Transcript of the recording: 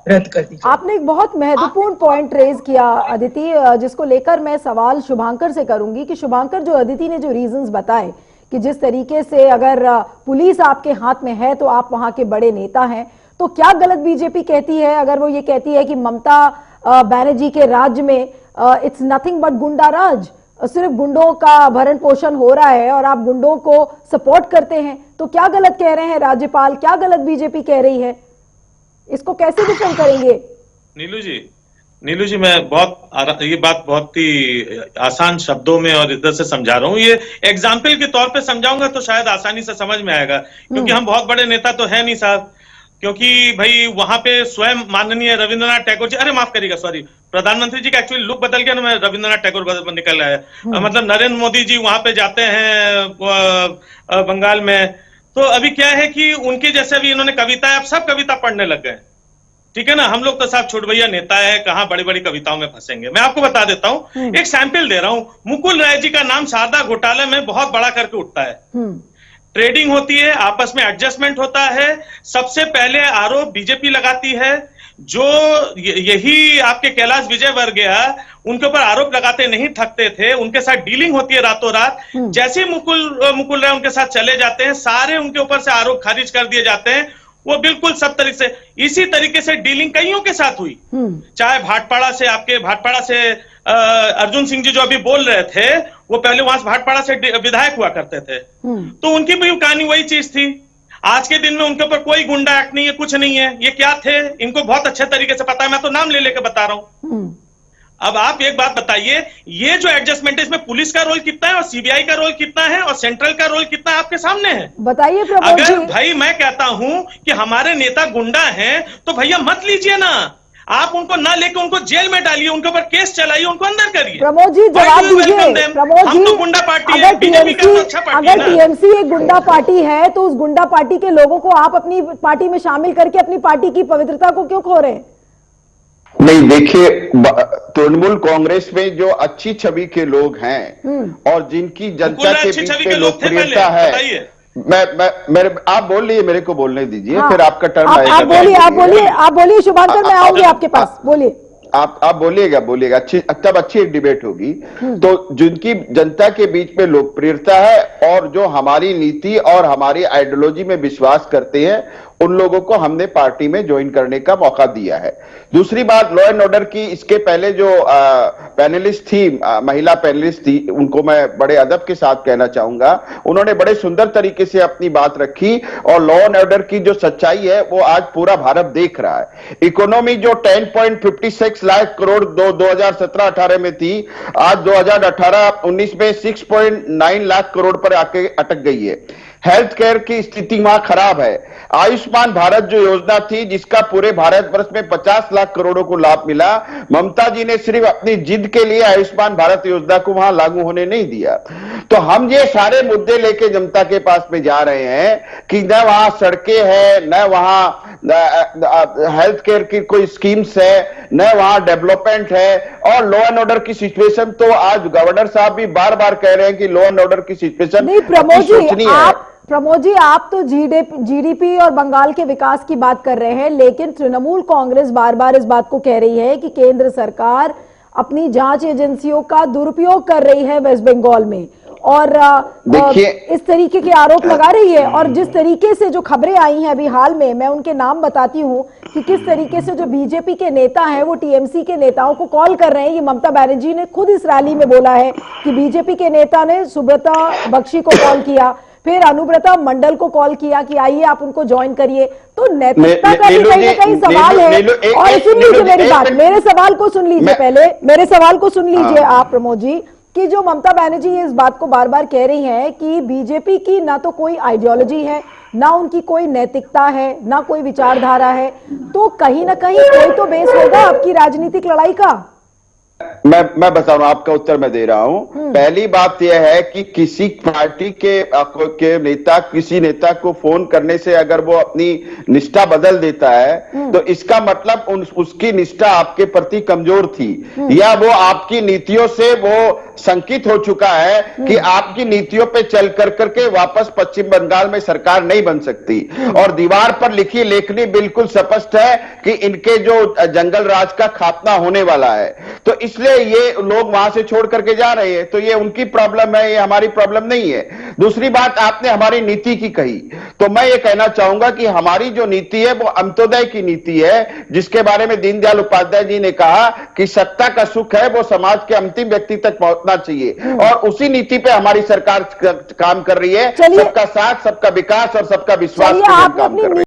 रद्द कर दी जाए। आपने एक बहुत महत्वपूर्ण पॉइंट रेज किया अदिति, जिसको लेकर मैं सवाल शुभांकर से करूंगी कि शुभांकर, जो अदिति ने जो रीजंस बताए कि जिस तरीके से अगर पुलिस आपके हाथ में है तो आप वहां के बड़े नेता हैं, तो क्या गलत बीजेपी कहती है अगर वो ये कहती है कि ममता बनर्जी के राज्य में इट्स नथिंग बट गुंडा राज, सिर्फ गुंडों का भरण पोषण हो रहा है और आप गुंडों को सपोर्ट करते हैं? तो क्या गलत कह रहे हैं राज्यपाल, क्या गलत बीजेपी कह रही है? इसको कैसे डिफेंड करेंगे? नीलू जी, मैं ये बात बहुत ही आसान शब्दों में और इधर से समझा रहा हूं। ये एग्जाम्पल के तौर पे समझाऊंगा तो शायद आसानी से समझ में आएगा, क्योंकि हम बहुत बड़े नेता तो है नहीं साहब। क्योंकि भाई वहां पे स्वयं माननीय रविंद्रनाथ टैगोर जी, अरे माफ करिएगा, सॉरी, प्रधानमंत्री जी का एक्चुअली लुक बदल गया ना, मैं रविंद्रनाथ टैगोर निकल आया है। मतलब नरेंद्र मोदी जी वहां पे जाते हैं बंगाल में, तो अभी क्या है कि उनके जैसे भी इन्होंने कविताएं, अब सब कविता पढ़ने लग गए, ठीक है ना। हम लोग तो साहब छोट भैया नेता है, कहां बड़ी बड़ी कविताओं में फंसेंगे। मैं आपको बता देता हूं, एक सैंपल दे रहा हूं। मुकुल राय जी का नाम शारदा घोटाले में बहुत बड़ा करके उठता है। ट्रेडिंग होती है, आपस में एडजस्टमेंट होता है, सबसे पहले आरोप बीजेपी लगाती है। जो यही आपके कैलाश विजयवर्गीय उनके ऊपर आरोप लगाते नहीं थकते थे, उनके साथ डीलिंग होती है रातों रात। जैसे ही मुकुल राय उनके साथ चले जाते हैं, सारे उनके ऊपर से आरोप खारिज कर दिए जाते हैं। वो बिल्कुल सब तरीके से, इसी तरीके से डीलिंग कईयों के साथ हुई। चाहे भाटपाड़ा से अर्जुन सिंह जी जो अभी बोल रहे थे, वो पहले वहां से भाटपाड़ा से विधायक हुआ करते थे, तो उनकी भी कहानी वही चीज थी। आज के दिन में उनके ऊपर कोई गुंडा एक्ट नहीं है, कुछ नहीं है। ये क्या थे, इनको बहुत अच्छे तरीके से पता है, मैं तो नाम ले लेके बता रहा हूं। अब आप एक बात बताइए, ये जो एडजस्टमेंट है, इसमें पुलिस का रोल कितना है और सीबीआई का रोल कितना है और सेंट्रल का रोल कितना है, आपके सामने है। बताइए प्रमोद जी। अगर भाई मैं कहता हूं कि हमारे नेता गुंडा हैं, तो भैया मत लीजिए ना, आप उनको ना लेके उनको जेल में डालिए, उनके ऊपर केस चलाइए, उनको अंदर करिए। प्रमोद जी जवाब दीजिए। प्रमोद जी, हम तो गुंडा पार्टी है, बीजेपी का तो अच्छा पार्टी है ना। अगर टीएमसी एक गुंडा पार्टी है, तो उस गुंडा पार्टी के लोगों को आप अपनी पार्टी में शामिल करके अपनी पार्टी की पवित्रता को क्यों खो रहे हैं? नहीं, देखिए, तृणमूल कांग्रेस में जो अच्छी छवि के लोग हैं और जिनकी जनता के बीच में लोकप्रियता है, आप बोल लिए, मेरे को बोलने दीजिए। हाँ, फिर आपका टर्न आएगा। आप बोलिए शुभांकर, मैं आऊंगी आपके पास, बोलिए। आप बोलिएगा तब अच्छी एक डिबेट होगी। तो जिनकी जनता के बीच में लोकप्रियता है और जो हमारी नीति और हमारी आइडियोलॉजी में विश्वास करते हैं, उन लोगों को हमने पार्टी में ज्वाइन करने का मौका दिया है। दूसरी बात, लॉ एंड ऑर्डर की, इसके पहले जो पैनलिस्ट थी, महिला पैनलिस्ट थी, उनको मैं बड़े अदब के साथ कहना चाहूंगा। उन्होंने बड़े सुंदर तरीके से अपनी बात रखी और लॉ एंड ऑर्डर की जो सच्चाई है वो आज पूरा भारत देख रहा है। इकोनॉमी जो 10.56 लाख करोड़ 2017-18 में थी, आज 2018-19 में 6.9 लाख करोड़ पर आके अटक गई है। हेल्थ केयर की स्थिति वहां खराब है। आयुष्मान भारत जो योजना थी, जिसका पूरे भारतवर्ष में 50 लाख करोड़ों को लाभ मिला, ममता जी ने सिर्फ अपनी जिद के लिए आयुष्मान भारत योजना को वहां लागू होने नहीं दिया। तो हम ये सारे मुद्दे लेके जनता के पास में जा रहे हैं कि न वहां सड़कें हैं, न वहां हेल्थ केयर की कोई स्कीम्स है, न वहां डेवलपमेंट है। और लॉ एंड ऑर्डर की सिचुएशन तो आज गवर्नर साहब भी बार बार कह रहे हैं कि लॉ एंड ऑर्डर की सिचुएशन नहीं। प्रमोद जी, आप तो जीडीपी और बंगाल के विकास की बात कर रहे हैं, लेकिन तृणमूल कांग्रेस बार बार इस बात को कह रही है कि केंद्र सरकार अपनी जांच एजेंसियों का दुरुपयोग कर रही है वेस्ट बंगाल में, और इस तरीके के आरोप लगा रही है। और जिस तरीके से जो खबरें आई हैं अभी हाल में, मैं उनके नाम बताती हूं कि किस तरीके से जो बीजेपी के नेता हैं वो टीएमसी के नेताओं को कॉल कर रहे हैं। ये ममता बनर्जी ने खुद इस रैली में बोला है कि बीजेपी के नेता ने सुब्रता बख्शी को कॉल किया, फिर अनुब्रता मंडल को कॉल किया कि आइए आप उनको ज्वाइन करिए। तो नैतिकता का भी कहीं ना कहीं सवाल है। और सुन लीजिए मेरी बात, मेरे सवाल को सुन लीजिए, पहले मेरे सवाल को सुन लीजिए आप प्रमोद जी, कि जो ममता बनर्जी इस बात को बार बार कह रही हैं कि बीजेपी की ना तो कोई आइडियोलॉजी है, ना उनकी कोई नैतिकता है, ना कोई विचारधारा है, तो कहीं ना कहीं कोई तो बेस होगा आपकी राजनीतिक लड़ाई का। मैं बता रहा हूं, आपका उत्तर मैं दे रहा हूं। पहली बात यह है कि किसी पार्टी के नेता, किसी नेता को फोन करने से अगर वो अपनी निष्ठा बदल देता है, तो इसका मतलब उसकी निष्ठा आपके प्रति कमजोर थी, या वो आपकी नीतियों से वो संकित हो चुका है कि आपकी नीतियों पे चल करके वापस पश्चिम बंगाल में सरकार नहीं बन सकती। और दीवार पर लिखी लेखनी बिल्कुल स्पष्ट है कि इनके जो जंगल राज का खात्मा होने वाला है, तो इसलिए ये लोग वहां से छोड़ करके जा रहे हैं। तो ये उनकी प्रॉब्लम है, ये हमारी प्रॉब्लम नहीं है। दूसरी बात, आपने हमारी नीति की कही, तो मैं ये कहना चाहूंगा कि हमारी जो नीति है वो अंत्योदय की नीति है, जिसके बारे में दीनदयाल उपाध्याय जी ने कहा कि सत्ता का सुख है वो समाज के अंतिम व्यक्ति तक पहुंचना चाहिए, और उसी नीति पे हमारी सरकार काम कर रही है। सबका साथ, सबका विकास और सबका विश्वास के लिए काम कर रही है।